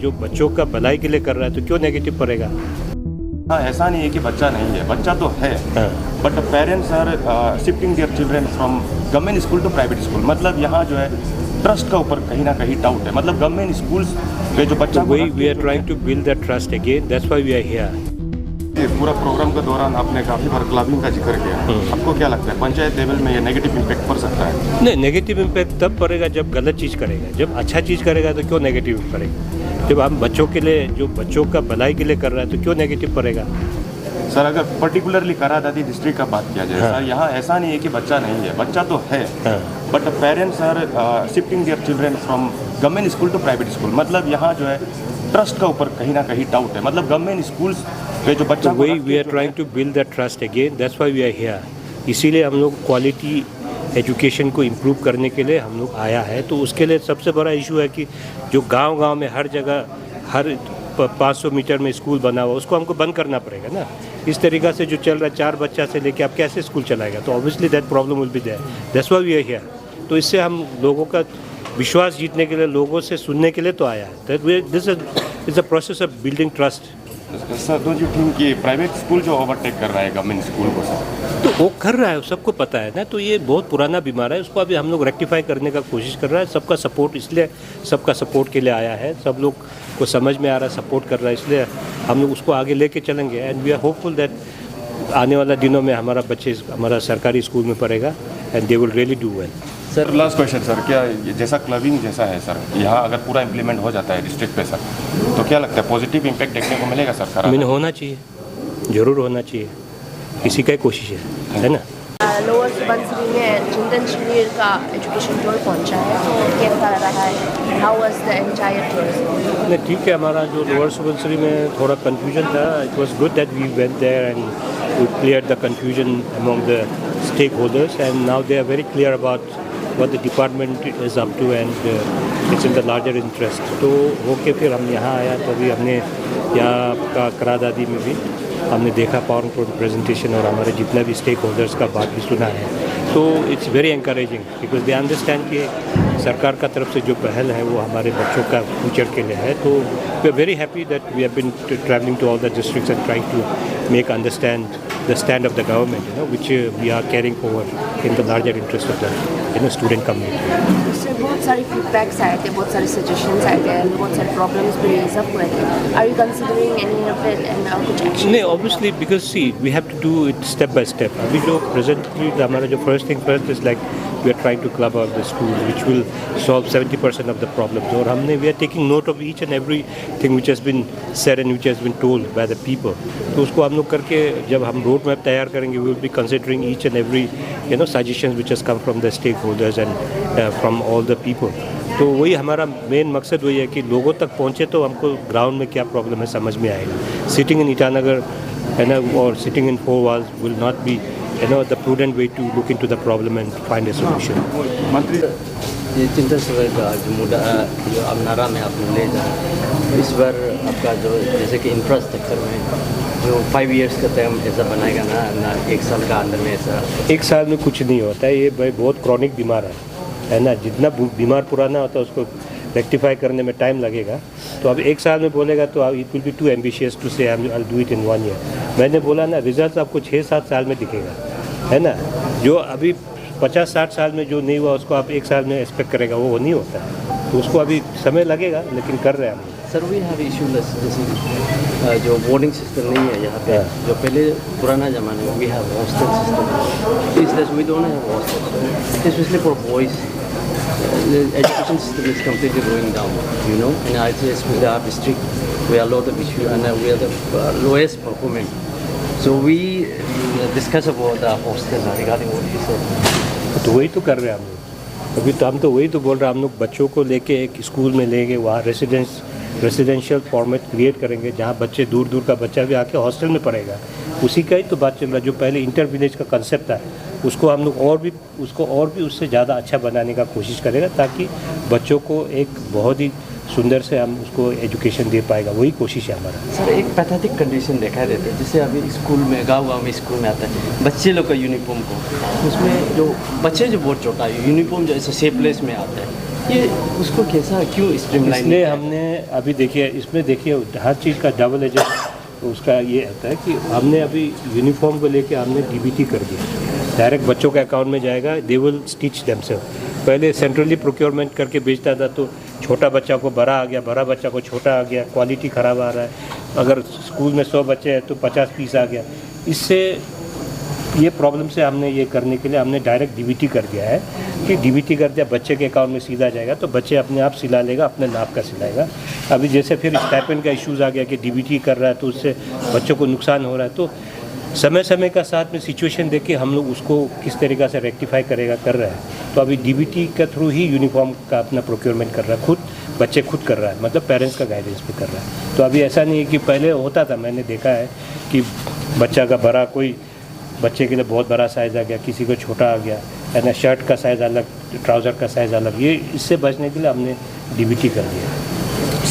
जो बच्चों का भलाई के लिए कर रहा है तो क्यों नेगेटिव पड़ेगा। हाँ, ऐसा नहीं है कि बच्चा नहीं है, बच्चा तो है, but parents are shifting their children from government school to private school. मतलब यहाँ जो है ट्रस्ट का ऊपर कहीं ना कहीं डाउट है। मतलब गवर्नमेंट स्कूल्स पे जो बच्चा we are trying to build that trust again, that's why we are here. ये पूरा प्रोग्राम के दौरान आपने काफ़ी बार क्लबिंग का जिक्र किया। आपको क्या लगता है पंचायत लेवल में ये नेगेटिव इम्पैक्ट पड़ सकता है? नहीं, नेगेटिव इम्पैक्ट तब पड़ेगा जब गलत चीज़ करेगा। जब अच्छा चीज़ करेगा तो क्यों नेगेटिव पड़ेगा। जब हम बच्चों के लिए, जो बच्चों का भलाई के लिए कर रहा है तो क्यों नेगेटिव पड़ेगा। सर, अगर पर्टिकुलरली करादादी डिस्ट्रिक्ट का बात किया जाए, सर यहाँ ऐसा नहीं है कि बच्चा नहीं है, बच्चा तो है, but parents are shifting their children from government school to private school. मतलब यहाँ जो है ट्रस्ट का ऊपर कहीं ना कहीं डाउट है। मतलब गवर्नमेंट स्कूल्स पे जो बच्चा we are trying to build that trust again, that's why we are here. इसीलिए हम लोग क्वालिटी एजुकेशन को इम्प्रूव करने के लिए हम लोग आया है। तो उसके लिए सबसे बड़ा इशू है कि जो गांव-गांव में हर जगह हर 500 मीटर में स्कूल बना हुआ, उसको हमको बंद करना पड़ेगा ना। इस तरीक़ा से जो चल रहा है 4 बच्चा से लेके आप कैसे स्कूल चलाएगा। तो obviously that problem will be there, that's why we are here. तो इससे हम लोगों का विश्वास जीतने के लिए, लोगों से सुनने के लिए तो आया है। This is a process of building trust. Sir, don't you think कि प्राइवेट स्कूल जो ओवरटेक कर रहा है गवर्नमेंट स्कूल को, सर तो वो कर रहा है, सबको पता है ना। तो ये बहुत पुराना बीमार है, उसको अभी हम लोग रेक्टिफाई करने का कोशिश कर रहा है। सबका सपोर्ट, इसलिए सबका सपोर्ट के लिए आया है। सब लोग को समझ में आ रहा है, सपोर्ट कर रहा है, इसलिए हम लोग उसको आगे लेके चलेंगे। And we are hopeful that आने वाला दिनों में हमारा बच्चे हमारा सरकारी स्कूल में पढ़ेगा and they will really do well. Sir, last question sir, क्या जैसा क्लबिंग जैसा है सर, यहाँ अगर पूरा इम्प्लीमेंट हो जाता है डिस्ट्रिक्ट पे सर, तो क्या लगता है पॉजिटिव इम्पैक्ट देखने को मिलेगा सर? मैंने होना चाहिए, ज़रूर होना चाहिए, इसी का कोशिश है ना। लोअर सुबनसिरी में चिंतन शिविर का एजुकेशन टूर पहुंचा है, तो कैसा रहा है? How was the entire tour? नहीं, ठीक है। हमारा जो लोअर सुबनसिरी में थोड़ा कन्फ्यूजन था, it was good that we went there and we cleared the confusion among the stakeholders and now they are very clear about what the department is up to and it's in the larger interest। तो होके फिर हम यहाँ आया, तो अभी हमने यहाँ का करादादी में भी हमने देखा पावर पॉइंट प्रेजेंटेशन और हमारे जितना भी स्टेक होल्डर्स का बात भी सुना है। तो it's very encouraging because they understand कि सरकार का तरफ से जो पहल है वो हमारे बच्चों का फ्यूचर के लिए है। तो we are very happy that we have been travelling to all the districts and trying to make understand the stand of the government, which we are carrying forward in the larger interest of the student community। इससे बहुत सारे feedbacks आए थे, बहुत सारे suggestions आए थे, बहुत सारे प्रॉब्लम्स भी रेज अप हुए थे। Are you considering any of it and कुछ एक्शन? नहीं, obviously because see we have to do it step by step. अभी जो प्रेजेंटली हमारा जो first thing first is like we are trying to club out the school which will solve 70% of the problems. और हमने we are taking note of each and every thing which has been said and which has been told by the people. तो उसको हम लोग करके जब हम road map तैयार करेंगे, we will be considering each and every suggestions which has come from the stakeholders and from all the people। तो वही हमारा मेन मकसद वही है कि लोगों तक पहुँचे तो हमको ग्राउंड में क्या प्रॉब्लम है समझ में आएगा। सिटिंग इन ईटानगर है ना, और sitting in 4 walls will not be the prudent way to look into the problem and find a solution। मंत्री, ये चिंतन शिविर का जो मुद्दा जो अमनारा में आपने ले जाए, इस बार आपका जो जैसे कि इंफ्रास्ट्रक्चर में जो 5 years का टर्म ऐसा बनाएगा ना 1 साल का अंदर में ऐसा? 1 साल में कुछ नहीं होता है, ये भाई बहुत क्रॉनिक बीमार है ना। जितना बीमार पुराना होता है उसको रेक्टिफाई करने में टाइम लगेगा। तो अब 1 साल में बोलेगा तो it will be too ambitious to say I will do it in 1 year। मैंने बोला ना, रिजल्ट आपको 6-7 साल में दिखेगा, है ना। जो अभी 50-60 साल में जो नहीं हुआ उसको आप 1 साल में एक्सपेक्ट करेगा, वो नहीं होता। तो उसको अभी समय लगेगा, लेकिन कर रहे हैं हम। सर, वी हैव इशू जैसे जो बोर्डिंग सिस्टम नहीं है यहाँ पे, जो पहले पुराना ज़माने में we have hostel system, these days we don't have hostel specially for boys. Education system is completely going down, you know. In ICS with our district we are lot of issue and we are the lowest performing, so we discuss about the hostels regarding what you said। तो वही तो कर रहे हैं हम लोग अभी। तो हम तो वही तो बोल रहे हैं, हम लोग बच्चों को लेके एक स्कूल में लेंगे, वहाँ रेसिडेंशियल फॉर्मेट क्रिएट करेंगे जहाँ बच्चे दूर दूर का बच्चा भी आके हॉस्टल में पढ़ेगा। उसी का ही तो बात चल रहा है। जो पहले इंटर विलेज का कंसेप्ट था उसको हम लोग और भी उससे ज़्यादा अच्छा बनाने का कोशिश करेगा, ताकि बच्चों को एक बहुत ही सुंदर से हम उसको एजुकेशन दे पाएगा। वही कोशिश है हमारा। सर, एक पैथेटिक कंडीशन देखा देते हैं, जैसे अभी स्कूल में गाँव में स्कूल में आता है बच्चे लोग का यूनिफॉर्म को, उसमें जो बच्चे जो बहुत छोटा है यूनिफॉर्म जो ऐसे शेपलेस में आता है, ये उसको कैसा क्यों स्ट्रीमलाइन? इसलिए हमने अभी देखिए इसमें देखिए हर चीज़ का डबल एजेंट उसका ये आता है कि हमने अभी यूनिफॉर्म को लेके हमने डीबीटी कर दिया, डायरेक्ट बच्चों के अकाउंट में जाएगा, दे विल स्टिच देमसेल्फ। पहले सेंट्रली प्रोक्योरमेंट करके बेचता था तो छोटा बच्चा को बड़ा आ गया, बड़ा बच्चा को छोटा आ गया, क्वालिटी ख़राब आ रहा है। अगर स्कूल में 100 बच्चे हैं तो 50 पीस आ गया। इससे ये प्रॉब्लम से हमने ये करने के लिए हमने डायरेक्ट डीबीटी कर दिया है कि डीबीटी कर दिया, बच्चे के अकाउंट में सीधा जाएगा तो बच्चे अपने आप सिला लेगा, अपने नाप का सिलाएगा। अभी जैसे फिर स्टाइपेंड का इश्यूज़ आ गया कि डीबीटी कर रहा है तो उससे बच्चों को नुकसान हो रहा है, तो समय समय का साथ में सिचुएशन देख के हम लोग उसको किस तरीक़ा से रेक्टिफाई कर रहे हैं। तो अभी डीबीटी के थ्रू ही यूनिफॉर्म का अपना प्रोक्योरमेंट कर रहा है, खुद बच्चे खुद कर रहा है, मतलब पेरेंट्स का गाइडेंस भी कर रहा है। तो अभी ऐसा नहीं है कि पहले होता था, मैंने देखा है कि बच्चा का बड़ा, कोई बच्चे के लिए बहुत बड़ा साइज़ आ गया, किसी को छोटा आ गया, है ना, शर्ट का साइज़ अलग, ट्राउज़र का साइज़ अलग। ये इससे बचने के लिए हमने डीबीटी कर दिया।